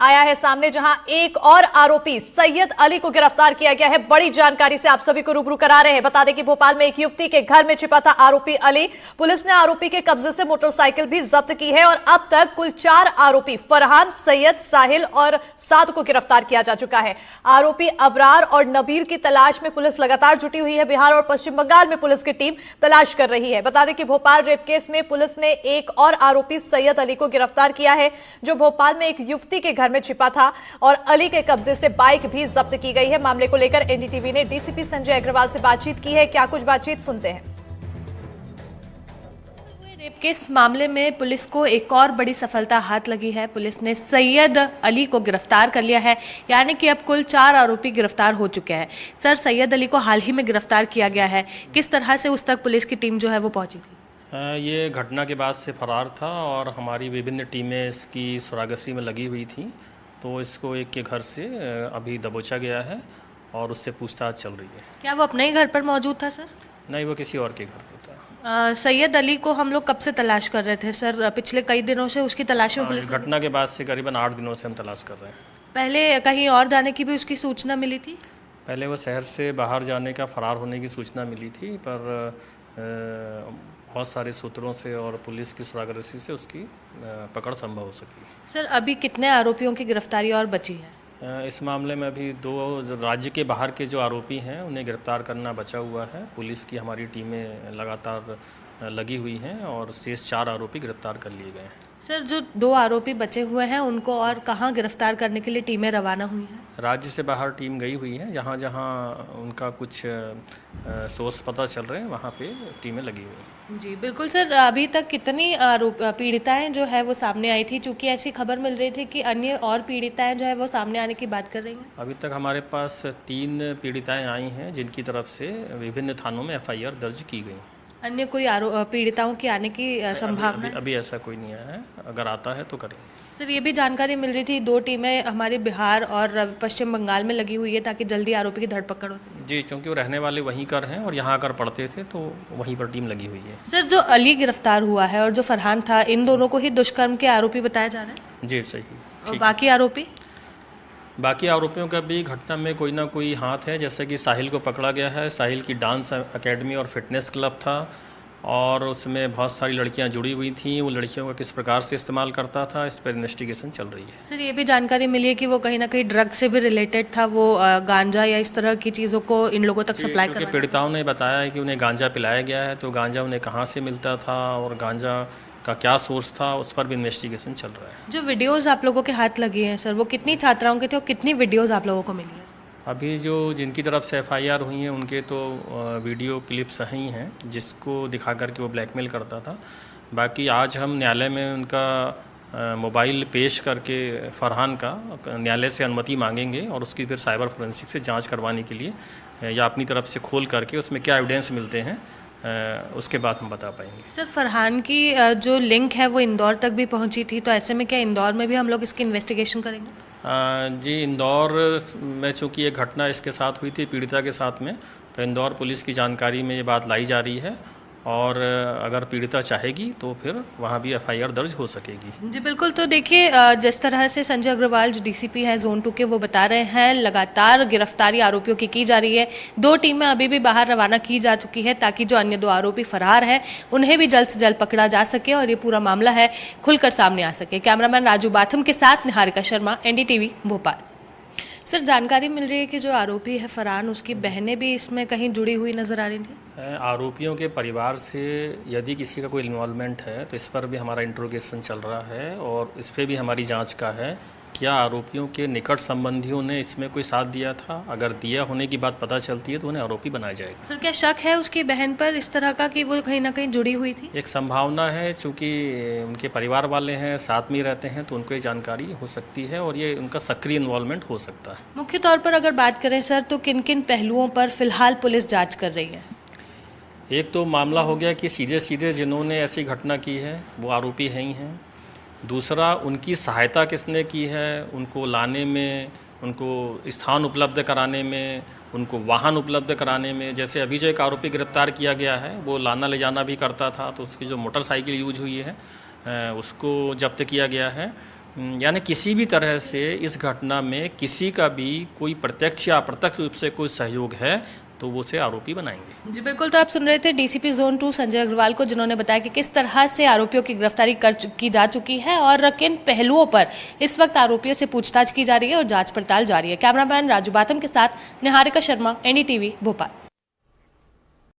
आया है सामने, जहां एक और आरोपी सैयद अली को गिरफ्तार किया गया है। बड़ी जानकारी से आप सभी को रूबरू करा रहे हैं। बता दें कि भोपाल में एक युवती के घर में छिपा था आरोपी अली। पुलिस ने आरोपी के कब्जे से मोटरसाइकिल भी जब्त की है और अब तक कुल 4 आरोपी फरहान, सैयद, साहिल और साद को गिरफ्तार किया जा चुका है। आरोपी अबरार और नबीर की तलाश में पुलिस लगातार जुटी हुई है। बिहार और पश्चिम बंगाल में पुलिस की टीम तलाश कर रही है। बता दें कि भोपाल रेप केस में पुलिस ने एक और आरोपी सैयद अली को गिरफ्तार किया है, जो भोपाल में एक युवती के घर में छिपा था और अली के कब्जे से बाइक भी जब्त की गई है। मामले को लेकर एनडीटीवी ने डीसीपी संजय अग्रवाल से बातचीत की है। क्या कुछ बातचीत, सुनते हैं। रेप केस मामले में पुलिस को एक और बड़ी सफलता हाथ लगी है। पुलिस ने सैयद अली को गिरफ्तार कर लिया है, यानी कि अब कुल 4 आरोपी गिरफ्तार हो चुके हैं। सर, सैयद अली को हाल ही में गिरफ्तार किया गया है, किस तरह से उस तक पुलिस की टीम जो है वो पहुंची थी? ये घटना के बाद से फरार था और हमारी विभिन्न टीमें इसकी सुरागसी में लगी हुई थी, तो इसको एक के घर से अभी दबोचा गया है और उससे पूछताछ चल रही है। क्या वो अपने ही घर पर मौजूद था सर? नहीं, वो किसी और के घर पर था। सैयद अली को हम लोग कब से तलाश कर रहे थे सर? पिछले कई दिनों से उसकी तलाश में पुलिस घटना के बाद से करीबन 8 दिनों से हम तलाश कर रहे हैं। पहले कहीं और जाने की भी उसकी सूचना मिली थी? पहले वो शहर से बाहर जाने का, फरार होने की सूचना मिली थी, पर बहुत सारे सूत्रों से और पुलिस की सुरागसी से उसकी पकड़ संभव हो सकी। सर, अभी कितने आरोपियों की गिरफ्तारी और बची है? इस मामले में अभी 2 राज्य के बाहर के जो आरोपी हैं उन्हें गिरफ्तार करना बचा हुआ है। पुलिस की हमारी टीमें लगातार लगी हुई हैं और शेष 4 आरोपी गिरफ्तार कर लिए गए हैं। सर, जो 2 आरोपी बचे हुए हैं उनको और कहाँ गिरफ्तार करने के लिए टीमें रवाना हुई हैं? राज्य से बाहर टीम गई हुई है, जहाँ जहाँ उनका कुछ सोर्स पता चल रहे हैं वहाँ पे टीमें लगी हुई हैं। जी बिल्कुल सर, अभी तक कितनी पीड़िताएं जो है वो सामने आई थी? चूँकि ऐसी खबर मिल रही थी कि अन्य और पीड़िताएं जो है वो सामने आने की बात कर रही हैं। अभी तक हमारे पास 3 पीड़िताएं आई हैं, जिनकी तरफ से विभिन्न थानों में एफआईआर दर्ज की गई। अन्य कोई पीड़िताओं की आने की संभावना? अभी ऐसा कोई नहीं आया है, अगर आता है तो करेंगे। सर, ये भी जानकारी मिल रही थी 2 टीमें हमारे बिहार और पश्चिम बंगाल में लगी हुई है ताकि जल्दी आरोपी की धरपकड़ हो सके। जी, क्योंकि वो रहने वाले वहीं कर हैं और यहाँ आकर पढ़ते थे, तो वहीं पर टीम लगी हुई है। सर, जो अली गिरफ्तार हुआ है और जो फरहान था, इन दोनों को ही दुष्कर्म के आरोपी बताया जा रहा है? जी सही। और बाकी आरोपी? बाकी आरोपियों का भी घटना में कोई ना कोई हाथ है। जैसे कि साहिल को पकड़ा गया है। साहिल की डांस एकेडमी और फिटनेस क्लब था और उसमें बहुत सारी लड़कियां जुड़ी हुई थीं। वो लड़कियों का किस प्रकार से इस्तेमाल करता था, इस पर इन्वेस्टिगेशन चल रही है। सर, ये भी जानकारी मिली है कि वो कहीं ना कहीं ड्रग से भी रिलेटेड था। वो गांजा या इस तरह की चीज़ों को इन लोगों तक सप्लाई कर। पीड़िताओं ने बताया है कि उन्हें गांजा पिलाया गया है, तो गांजा उन्हें कहाँ से मिलता था और गांजा का क्या सोर्स था, उस पर भी इन्वेस्टिगेशन चल रहा है। जो वीडियोज़ आप लोगों के हाथ लगे हैं सर, वो कितनी छात्राओं के थे और कितनी वीडियोज़ आप लोगों को मिली है? अभी जो जिनकी तरफ से एफआईआर हुई हैं उनके तो वीडियो क्लिप्स ही हैं, जिसको दिखा कर के वो ब्लैकमेल करता था। बाकी आज हम न्यायालय में उनका मोबाइल पेश करके फरहान का न्यायालय से अनुमति मांगेंगे और उसकी फिर साइबर फोरेंसिक से जांच करवाने के लिए या अपनी तरफ से खोल करके उसमें क्या एविडेंस मिलते हैं उसके बाद हम बता पाएंगे। सर, फरहान की जो लिंक है वो इंदौर तक भी पहुंची थी, तो ऐसे में क्या इंदौर में भी हम लोग इसकी इन्वेस्टिगेशन करेंगे? जी, इंदौर में चूँकि ये घटना इसके साथ हुई थी, पीड़िता के साथ में, तो इंदौर पुलिस की जानकारी में ये बात लाई जा रही है और अगर पीड़िता चाहेगी तो फिर वहाँ भी एफआईआर दर्ज हो सकेगी। जी बिल्कुल। तो देखिए, जिस तरह से संजय अग्रवाल जो डीसीपी हैं जोन 2 के, वो बता रहे हैं लगातार गिरफ्तारी आरोपियों की जा रही है। 2 टीमें अभी भी बाहर रवाना की जा चुकी है ताकि जो अन्य 2 आरोपी फरार हैं उन्हें भी जल्द से जल्द पकड़ा जा सके और ये पूरा मामला है खुलकर सामने आ सके। कैमरामैन राजू बाथम के साथ निहारिका शर्मा, एनडीटीवी भोपाल। सर, जानकारी मिल रही है कि जो आरोपी है फरहान, उसकी बहनें भी इसमें कहीं जुड़ी हुई नजर आ रही थी। आरोपियों के परिवार से यदि किसी का कोई इन्वॉल्वमेंट है तो इस पर भी हमारा इंट्रोगेशन चल रहा है और इस पर भी हमारी जांच का है। क्या आरोपियों के निकट संबंधियों ने इसमें कोई साथ दिया था? अगर दिया होने की बात पता चलती है तो उन्हें आरोपी बनाया जाएगा। सर, क्या शक है उसकी बहन पर इस तरह का कि वो कहीं ना कहीं जुड़ी हुई थी? एक संभावना है, चूँकि उनके परिवार वाले हैं, साथ में ही रहते हैं, तो उनको ये जानकारी हो सकती है और ये उनका सक्रिय इन्वॉल्वमेंट हो सकता है। मुख्य तौर पर अगर बात करें सर, तो किन किन पहलुओं पर फिलहाल पुलिस जाँच कर रही है? एक तो मामला हो गया कि सीधे सीधे जिन्होंने ऐसी घटना की है वो आरोपी हैं ही हैं। दूसरा, उनकी सहायता किसने की है, उनको लाने में, उनको स्थान उपलब्ध कराने में, उनको वाहन उपलब्ध कराने में। जैसे अभी जो एक आरोपी गिरफ्तार किया गया है वो लाना ले जाना भी करता था, तो उसकी जो मोटरसाइकिल यूज हुई है उसको जब्त किया गया है। यानी किसी भी तरह से इस घटना में किसी का भी कोई प्रत्यक्ष या अप्रत्यक्ष रूप से कोई सहयोग है तो वो उसे आरोपी बनाएंगे। जी बिल्कुल, तो आप सुन रहे थे डीसीपी जोन 2 संजय अग्रवाल को, जिन्होंने बताया कि किस तरह से आरोपियों की गिरफ्तारी की जा चुकी है और किन पहलुओं पर इस वक्त आरोपियों से पूछताछ की जा रही है और जांच पड़ताल जारी है। कैमरामैन राजू बातम के साथ निहारिका शर्मा, एनडीटीवी भोपाल।